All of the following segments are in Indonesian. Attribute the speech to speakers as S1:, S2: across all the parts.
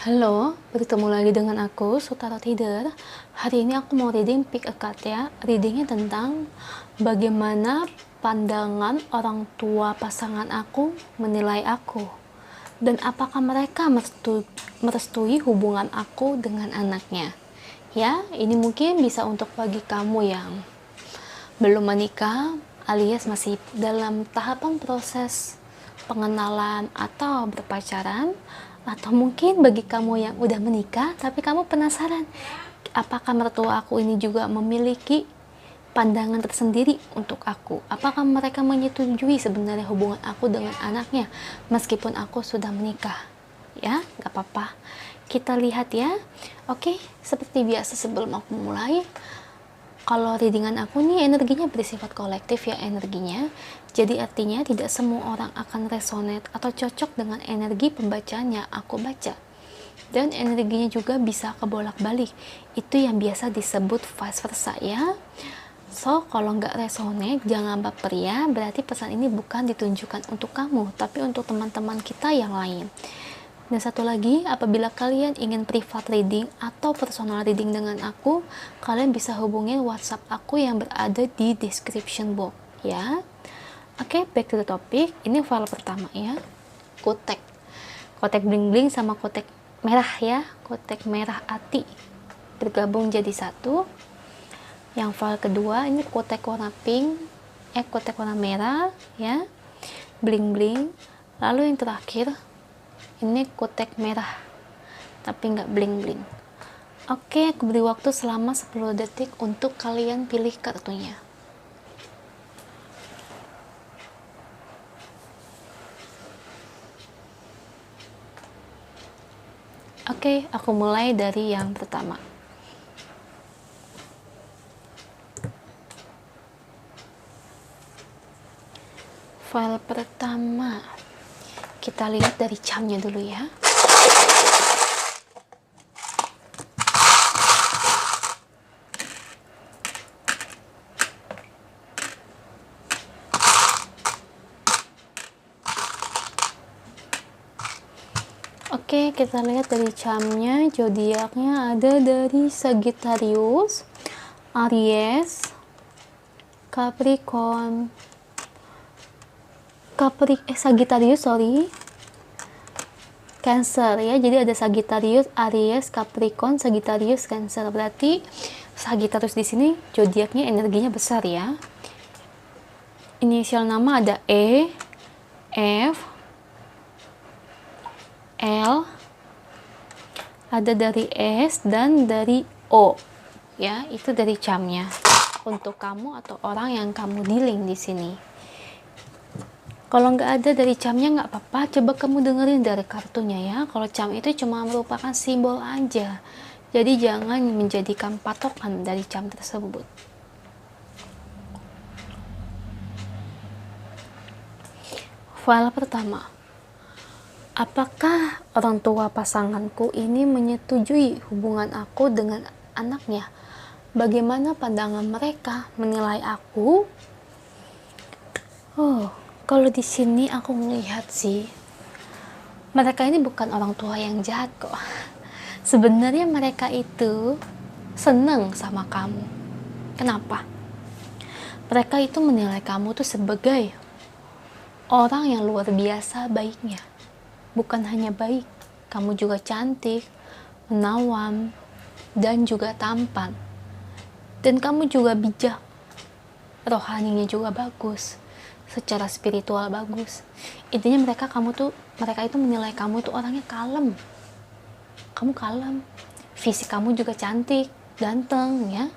S1: Halo, bertemu lagi dengan aku, Sutara Tider. Hari ini aku mau reading pick a card ya. Readingnya tentang bagaimana pandangan orang tua pasangan aku menilai aku. Dan apakah mereka merestui hubungan aku dengan anaknya. Ya, ini mungkin bisa untuk bagi kamu yang belum menikah alias masih dalam tahapan proses pengenalan atau berpacaran, atau mungkin bagi kamu yang udah menikah tapi kamu penasaran apakah mertua aku ini juga memiliki pandangan tersendiri untuk aku, apakah mereka menyetujui sebenarnya hubungan aku dengan anaknya meskipun aku sudah menikah. Ya, gak apa-apa, kita lihat ya. Oke, seperti biasa sebelum aku mulai, kalau readingan aku nih energinya bersifat kolektif ya energinya. Jadi artinya tidak semua orang akan resonate atau cocok dengan energi pembacaan yang aku baca. Dan energinya juga bisa kebolak-balik. Itu yang biasa disebut vice versa ya. So, kalau nggak resonate, jangan baper ya. Berarti pesan ini bukan ditunjukkan untuk kamu, tapi untuk teman-teman kita yang lain. Dan satu lagi, apabila kalian ingin private reading atau personal reading dengan aku, kalian bisa hubungin WhatsApp aku yang berada di description box ya. Oke, back to the topic. Ini file pertama ya. Kotek. Kotek bling-bling sama kotek merah ya. Kotek merah ati bergabung jadi satu. Yang file kedua ini kotek warna pink, kotek warna merah ya. Bling-bling. Lalu yang terakhir ini kotek merah tapi nggak bling-bling. Oke, aku beri waktu selama 10 detik untuk kalian pilih kartunya. Oke, aku mulai dari yang pertama. File pertama, kita lihat dari charmnya dulu ya. Oke, kita lihat dari charmnya. Zodiaknya ada dari Sagittarius, Aries, Capricorn, Sagittarius, Cancer ya. Jadi ada Sagittarius, Aries, Capricorn, Sagittarius, Cancer. Berarti Sagittarius di sini zodiaknya energinya besar ya. Inisial nama ada E, F, L, ada dari S dan dari O. Ya, itu dari charmnya. Untuk kamu atau orang yang kamu dealing di sini. Kalau nggak ada dari charmnya nggak apa-apa, coba kamu dengerin dari kartunya ya. Kalau charm itu cuma merupakan simbol aja. Jadi jangan menjadikan patokan dari charm tersebut. File pertama. Apakah orang tua pasanganku ini menyetujui hubungan aku dengan anaknya? Bagaimana pandangan mereka menilai aku? Kalau di sini aku melihat sih, mereka ini bukan orang tua yang jahat kok. Sebenarnya mereka itu seneng sama kamu. Kenapa? Mereka itu menilai kamu tuh sebagai orang yang luar biasa baiknya. Bukan hanya baik, kamu juga cantik, menawan, dan juga tampan. Dan kamu juga bijak. Rohaninya juga bagus. Secara spiritual bagus. Intinya mereka itu menilai kamu tuh orangnya kalem. Kamu kalem. Fisik kamu juga cantik, ganteng ya.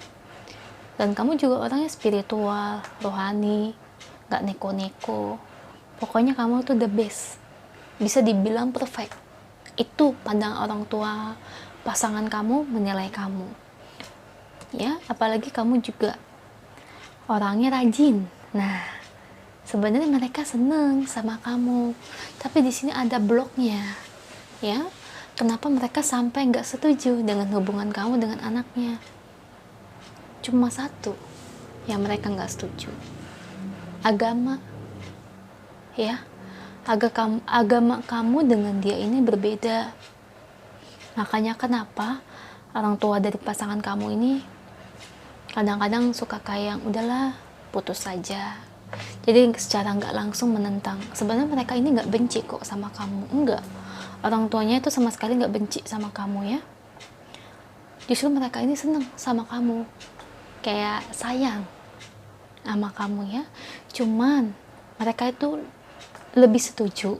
S1: Dan kamu juga orangnya spiritual, rohani, gak neko-neko. Pokoknya kamu tuh the best. Bisa dibilang perfect. Itu pandangan orang tua pasangan kamu menilai kamu. Ya, apalagi kamu juga orangnya rajin. Nah, sebenarnya mereka seneng sama kamu. Tapi di sini ada bloknya. Ya, kenapa mereka sampai nggak setuju dengan hubungan kamu dengan anaknya? Cuma satu yang mereka nggak setuju. Agama. Ya, agama kamu dengan dia ini berbeda. Makanya kenapa orang tua dari pasangan kamu ini kadang-kadang suka kayak udahlah putus saja. Jadi secara nggak langsung menentang. Sebenarnya mereka ini nggak benci kok sama kamu, enggak. Orang tuanya itu sama sekali nggak benci sama kamu ya. Justru mereka ini seneng sama kamu, kayak sayang sama kamu ya. Cuman mereka itu lebih setuju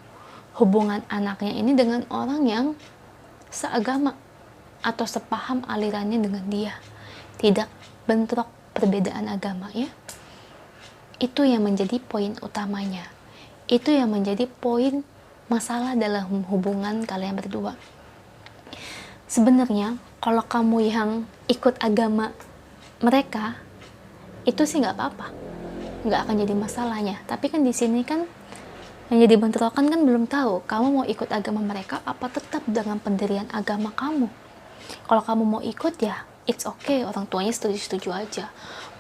S1: hubungan anaknya ini dengan orang yang seagama atau sepaham alirannya dengan dia, tidak bentrok perbedaan agama ya. Itu yang menjadi poin utamanya, itu yang menjadi poin masalah dalam hubungan kalian berdua. Sebenarnya kalau kamu yang ikut agama mereka itu sih nggak apa-apa, nggak akan jadi masalahnya. Tapi kan di sini kan yang jadi bentrokan kan belum tahu kamu mau ikut agama mereka apa tetap dengan pendirian agama kamu. Kalau kamu mau ikut ya it's okay, orang tuanya setuju-setuju aja.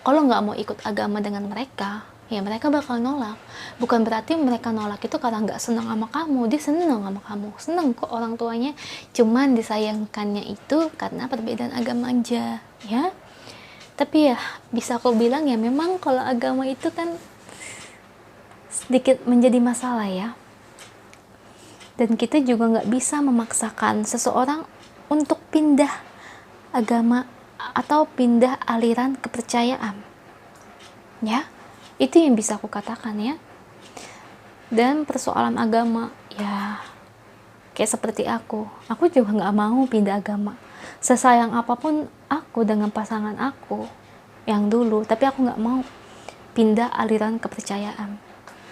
S1: Kalau nggak mau ikut agama dengan mereka, ya mereka bakal nolak. Bukan berarti mereka nolak itu karena nggak senang sama kamu, dia senang sama kamu, senang kok orang tuanya. Cuman disayangkannya itu karena perbedaan agama aja, ya. Tapi ya bisa aku bilang ya memang kalau agama itu kan sedikit menjadi masalah ya. Dan kita juga nggak bisa memaksakan seseorang untuk pindah agama atau pindah aliran kepercayaan. Ya, itu yang bisa aku katakan ya. Dan persoalan agama ya kayak seperti aku juga nggak mau pindah agama. Sesayang apapun aku dengan pasangan aku yang dulu, tapi aku nggak mau pindah aliran kepercayaan.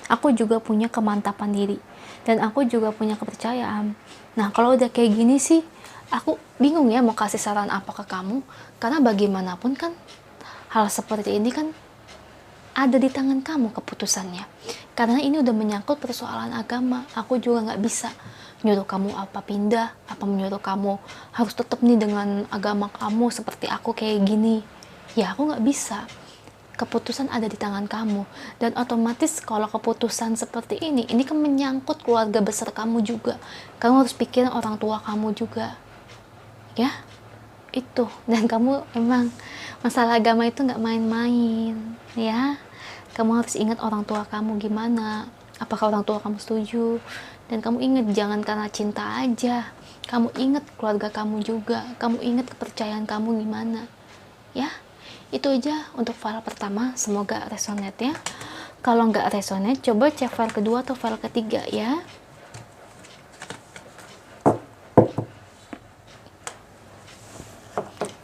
S1: Aku juga punya kemantapan diri dan aku juga punya kepercayaan. Nah kalau udah kayak gini sih aku bingung ya mau kasih saran apa ke kamu, karena bagaimanapun kan hal seperti ini kan ada di tangan kamu keputusannya. Karena ini udah menyangkut persoalan agama, aku juga nggak bisa nyuruh kamu apa pindah, apa menyuruh kamu harus tetap nih dengan agama kamu seperti aku kayak gini. Ya aku nggak bisa. Keputusan ada di tangan kamu, dan otomatis kalau keputusan seperti ini kan menyangkut keluarga besar kamu juga. Kamu harus pikirin orang tua kamu juga, ya itu. Dan kamu emang masalah agama itu nggak main-main, ya. Kamu harus ingat orang tua kamu gimana, apakah orang tua kamu setuju. Dan kamu ingat jangan karena cinta aja, kamu ingat keluarga kamu juga, kamu ingat kepercayaan kamu gimana, ya. Itu aja untuk file pertama, semoga resonate ya. Kalau nggak resonate, coba cek file kedua atau file ketiga ya.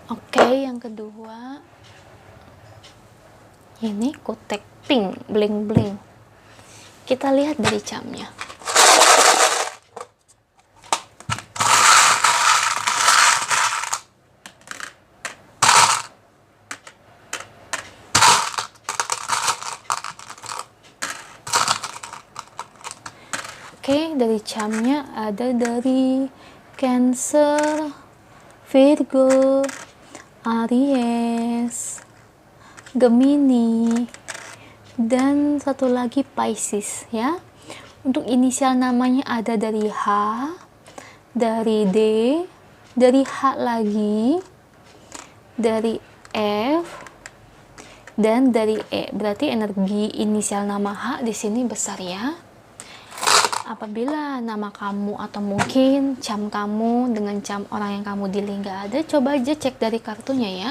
S1: Oke, yang kedua ini kutek pink bling bling. Kita lihat dari jamnya. Oke, dari jamnya ada dari Cancer, Virgo, Aries, Gemini, dan satu lagi Pisces ya. Untuk inisial namanya ada dari H, dari D, dari H lagi, dari F, dan dari E. Berarti energi inisial nama H di sini besar ya. Apabila nama kamu atau mungkin cam kamu dengan cam orang yang kamu dealing nggak ada, coba aja cek dari kartunya ya.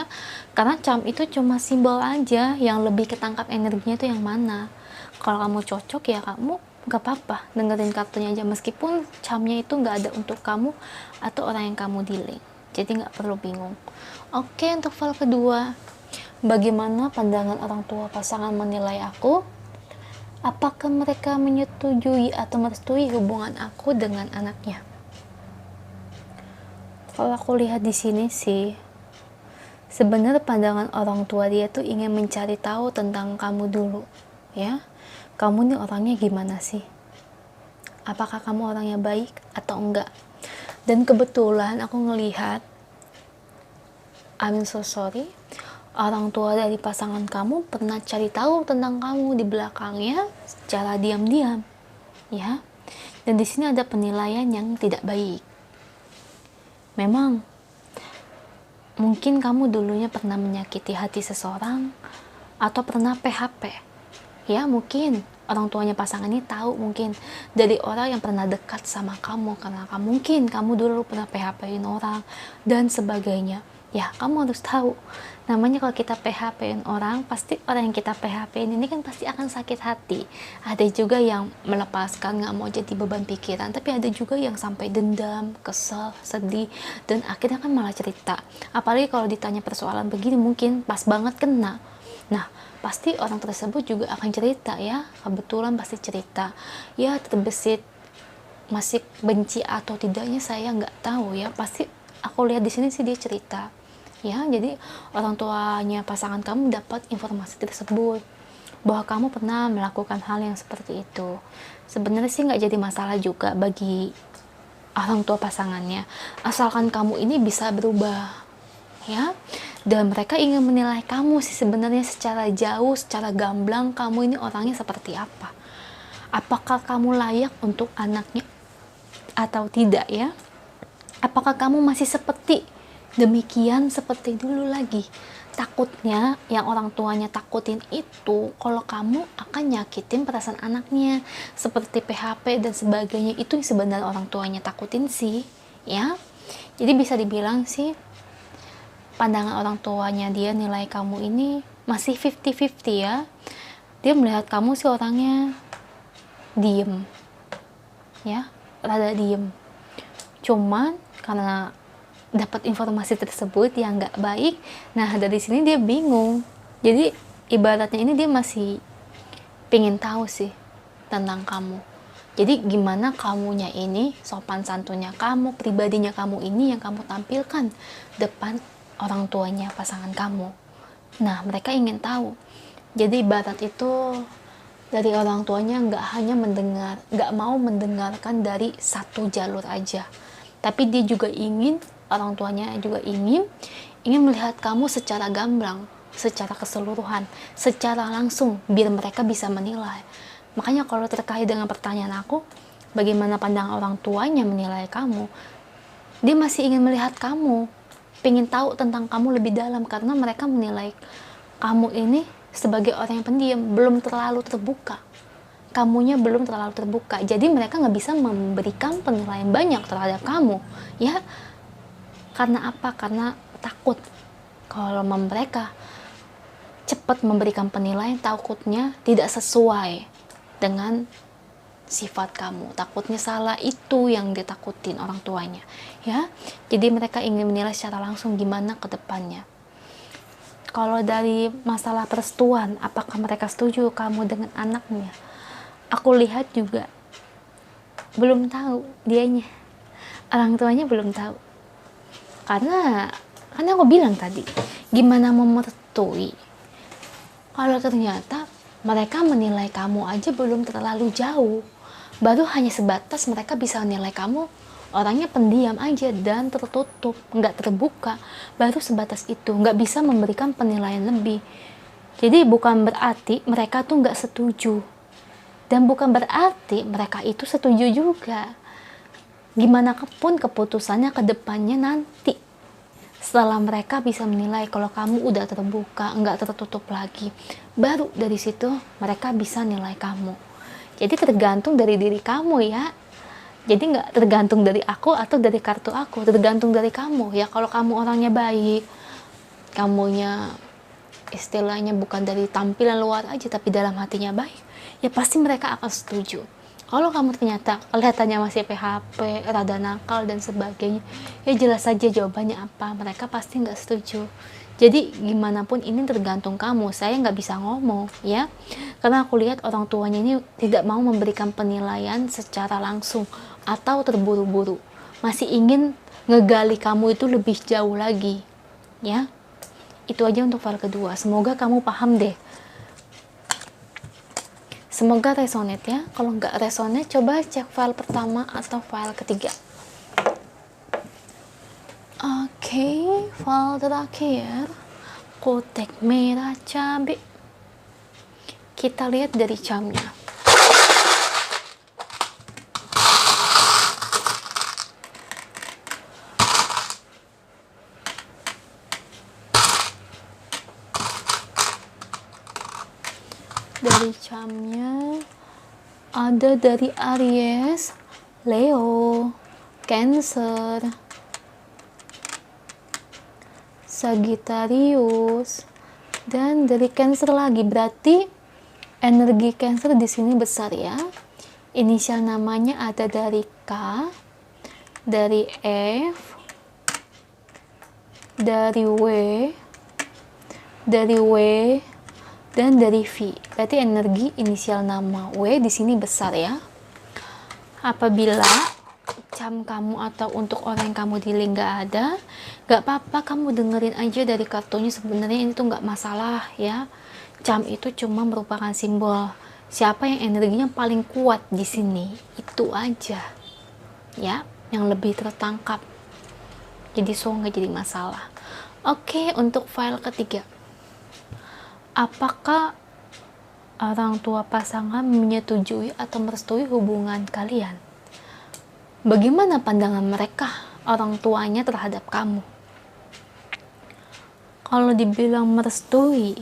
S1: Karena cam itu cuma simbol aja, yang lebih ketangkap energinya itu yang mana. Kalau kamu cocok ya kamu nggak apa-apa dengerin kartunya aja, meskipun camnya itu nggak ada untuk kamu atau orang yang kamu dealing. Jadi nggak perlu bingung. Oke, untuk file kedua, bagaimana pandangan orang tua pasangan menilai aku? Apakah mereka menyetujui atau merestui hubungan aku dengan anaknya? Kalau aku lihat di sini sih, sebenarnya pandangan orang tua dia tuh ingin mencari tahu tentang kamu dulu, ya. Kamu nih orangnya gimana sih? Apakah kamu orangnya baik atau enggak? Dan kebetulan aku ngelihat, I'm so sorry, orang tua dari pasangan kamu pernah cari tahu tentang kamu di belakangnya secara diam-diam, ya. Dan di sini ada penilaian yang tidak baik. Memang mungkin kamu dulunya pernah menyakiti hati seseorang atau pernah PHP. Ya, mungkin orang tuanya pasangan ini tahu mungkin dari orang yang pernah dekat sama kamu, karena mungkin kamu dulu pernah PHP-in orang dan sebagainya. Ya, kamu harus tahu, namanya kalau kita PHP-in orang, pasti orang yang kita PHP-in ini kan pasti akan sakit hati. Ada juga yang melepaskan, nggak mau jadi beban pikiran, tapi ada juga yang sampai dendam, kesel, sedih, dan akhirnya kan malah cerita. Apalagi kalau ditanya persoalan begini, mungkin pas banget kena. Nah, pasti orang tersebut juga akan cerita ya, kebetulan pasti cerita. Ya, terbesit, masih benci atau tidaknya saya nggak tahu ya, pasti aku lihat di sini sih dia cerita. Ya, jadi orang tuanya pasangan kamu dapat informasi tersebut bahwa kamu pernah melakukan hal yang seperti itu. Sebenarnya sih nggak jadi masalah juga bagi orang tua pasangannya, asalkan kamu ini bisa berubah, ya. Dan mereka ingin menilai kamu sih sebenarnya secara jauh, secara gamblang, kamu ini orangnya seperti apa. Apakah kamu layak untuk anaknya atau tidak, ya? Apakah kamu masih seperti demikian seperti dulu lagi? Takutnya yang orang tuanya takutin itu kalau kamu akan nyakitin perasaan anaknya seperti PHP dan sebagainya. Itu sebenarnya orang tuanya takutin sih, ya. Jadi bisa dibilang sih pandangan orang tuanya dia nilai kamu ini masih 50-50 ya. Dia melihat kamu sih orangnya diem, ya, rada diem. Cuman karena dapat informasi tersebut yang nggak baik, nah dari sini dia bingung. Jadi ibaratnya ini dia masih pengen tahu sih tentang kamu. Jadi gimana kamunya ini, sopan santunnya kamu, pribadinya kamu ini yang kamu tampilkan depan orang tuanya pasangan kamu. Nah, mereka ingin tahu. Jadi ibarat itu dari orang tuanya nggak mau mendengarkan dari satu jalur aja, tapi dia juga ingin, orang tuanya juga ingin melihat kamu secara gamblang, secara keseluruhan, secara langsung, biar mereka bisa menilai. Makanya kalau terkait dengan pertanyaan aku, bagaimana pandangan orang tuanya menilai kamu, dia masih ingin melihat kamu, pengen tahu tentang kamu lebih dalam, karena mereka menilai kamu ini sebagai orang yang pendiam, belum terlalu terbuka. Kamunya belum terlalu terbuka, jadi mereka nggak bisa memberikan penilaian banyak terhadap kamu, ya. Karena apa? Karena takut kalau mereka cepat memberikan penilaian, takutnya tidak sesuai dengan sifat kamu, takutnya salah. Itu yang ditakutin orang tuanya, ya. Jadi mereka ingin menilai secara langsung gimana ke depannya. Kalau dari masalah persetujuan, apakah mereka setuju kamu dengan anaknya, aku lihat juga belum tahu dianya, orang tuanya belum tahu. Karena aku bilang tadi, gimana mau merestui kalau ternyata mereka menilai kamu aja belum terlalu jauh, baru hanya sebatas mereka bisa menilai kamu orangnya pendiam aja dan tertutup, nggak terbuka, baru sebatas itu, nggak bisa memberikan penilaian lebih. Jadi bukan berarti mereka tuh nggak setuju, dan bukan berarti mereka itu setuju juga. Gimana pun keputusannya ke depannya nanti, setelah mereka bisa menilai kalau kamu udah terbuka, nggak tertutup lagi, baru dari situ mereka bisa nilai kamu. Jadi tergantung dari diri kamu, ya. Jadi nggak tergantung dari aku atau dari kartu aku, tergantung dari kamu, ya. Kalau kamu orangnya baik, kamunya istilahnya bukan dari tampilan luar aja tapi dalam hatinya baik, ya pasti mereka akan setuju. Kalau kamu ternyata kelihatannya masih PHP, rada nakal dan sebagainya, ya jelas saja jawabannya apa, mereka pasti nggak setuju. Jadi gimana pun ini tergantung kamu, saya nggak bisa ngomong, ya. Karena aku lihat orang tuanya ini tidak mau memberikan penilaian secara langsung atau terburu-buru, masih ingin ngegali kamu itu lebih jauh lagi, ya. Itu aja untuk file kedua, semoga kamu paham deh. Semoga resonate, ya. Kalau nggak resonate, coba cek file pertama atau file ketiga. Oke, file terakhir, kotak merah cabai. Kita lihat dari jamnya. Dari camnya ada dari Aries, Leo, Cancer, Sagittarius, dan dari Cancer lagi. Berarti energi Cancer di sini besar ya. Inisial namanya ada dari K, dari F, dari W, dari W, dan dari V. Berarti energi inisial nama W di sini besar ya. Apabila cam kamu atau untuk orang yang kamu dealing nggak ada, nggak apa-apa, kamu dengerin aja dari kartunya. Sebenarnya ini tuh nggak masalah ya. Cam itu cuma merupakan simbol siapa yang energinya paling kuat di sini, itu aja ya, yang lebih tertangkap. Jadi nggak jadi masalah. Oke, untuk file ketiga, apakah orang tua pasangan menyetujui atau merestui hubungan kalian? Bagaimana pandangan mereka, orang tuanya, terhadap kamu? Kalau dibilang merestui,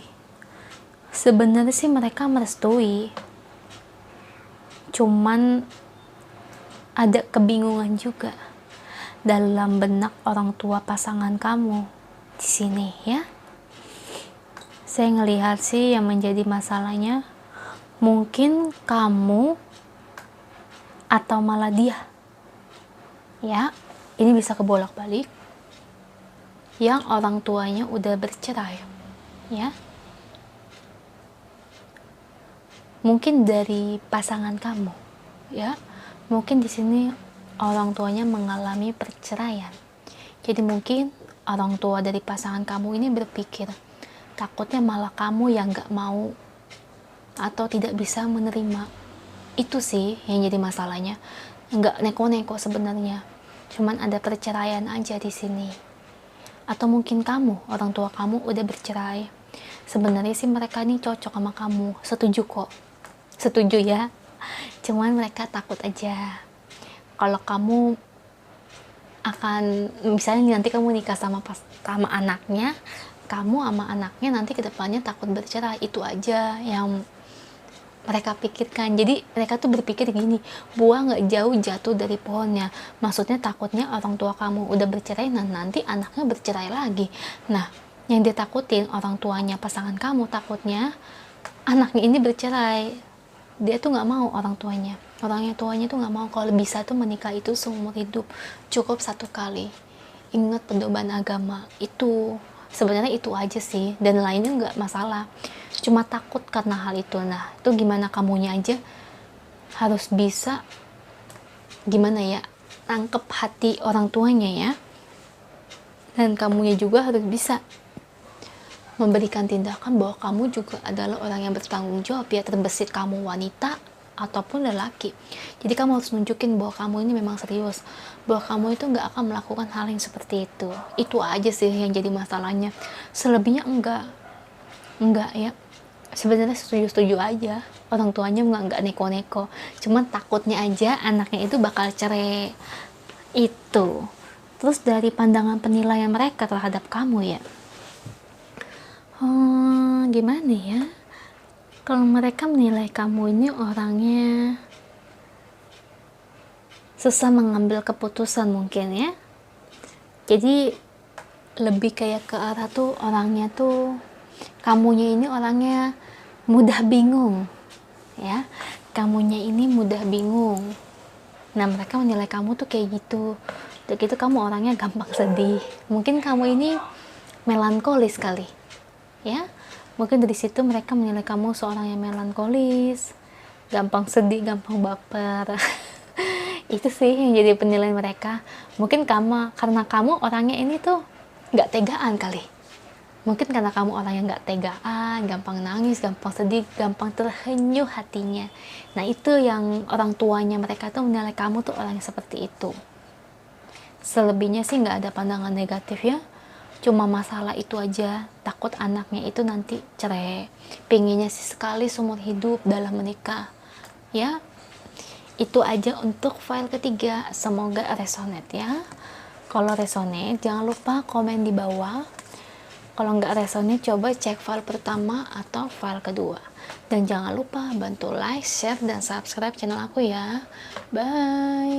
S1: sebenarnya sih mereka merestui, cuman ada kebingungan juga dalam benak orang tua pasangan kamu di sini ya. Saya ngelihat sih yang menjadi masalahnya mungkin kamu atau malah dia ya. Ini bisa kebolak-balik, yang orang tuanya udah bercerai ya. Mungkin dari pasangan kamu ya. Mungkin di sini orang tuanya mengalami perceraian. Jadi mungkin orang tua dari pasangan kamu ini berpikir takutnya malah kamu yang gak mau atau tidak bisa menerima. Itu sih yang jadi masalahnya. Nggak neko-neko sebenarnya, cuman ada perceraian aja di sini. Atau mungkin kamu, orang tua kamu udah bercerai. Sebenarnya sih mereka ini cocok sama kamu, setuju kok, setuju ya. Cuman mereka takut aja kalau kamu akan, misalnya nanti kamu nikah sama anaknya, kamu sama anaknya nanti kedepannya takut bercerai. Itu aja yang mereka pikirkan. Jadi mereka tuh berpikir gini, buah nggak jauh jatuh dari pohonnya. Maksudnya takutnya orang tua kamu udah bercerai, nah nanti anaknya bercerai lagi. Nah, yang dia takutin orang tuanya pasangan kamu, takutnya anaknya ini bercerai. Dia tuh nggak mau, orang tuanya tuh nggak mau. Kalau bisa tuh menikah itu seumur hidup, cukup satu kali. Ingat pedoman agama itu. Sebenarnya itu aja sih, dan lainnya nggak masalah, cuma takut karena hal itu. Nah, itu gimana kamunya aja harus bisa, gimana ya, tangkep hati orang tuanya ya, dan kamunya juga harus bisa memberikan tindakan bahwa kamu juga adalah orang yang bertanggung jawab ya, terbesit kamu wanita ataupun lelaki. Jadi kamu harus nunjukin bahwa kamu ini memang serius, bahwa kamu itu nggak akan melakukan hal yang seperti itu. Itu aja sih yang jadi masalahnya. Selebihnya enggak ya. Sebenarnya setuju-setuju aja, orang tuanya nggak neko-neko, cuman takutnya aja anaknya itu bakal cerai itu. Terus dari pandangan penilaian mereka terhadap kamu ya, gimana ya, kalau mereka menilai kamu ini orangnya susah mengambil keputusan mungkin ya. Jadi lebih kayak ke arah tuh orangnya tuh, kamunya ini orangnya mudah bingung ya. Kamunya ini mudah bingung. Nah, mereka menilai kamu tuh kayak gitu. Udah gitu kamu orangnya gampang sedih. Mungkin kamu ini melankolis kali ya. Mungkin dari situ mereka menilai kamu seorang yang melankolis, gampang sedih, gampang baper. Itu sih yang jadi penilaian mereka. Mungkin karena kamu orangnya ini tuh nggak tegaan kali. Mungkin karena kamu orang yang nggak tegaan, gampang nangis, gampang sedih, gampang terhenyuh hatinya. Nah, itu yang orang tuanya mereka tuh menilai kamu tuh orang yang seperti itu. Selebihnya sih nggak ada pandangan negatif ya. Cuma masalah itu aja, takut anaknya itu nanti cerai. Pengennya sih sekali seumur hidup dalam menikah ya. Itu aja untuk file ketiga. Semoga resonate ya. Kalau resonate, jangan lupa komen di bawah. Kalau nggak resonate, coba cek file pertama atau file kedua. Dan jangan lupa bantu like, share, dan subscribe channel aku ya. Bye!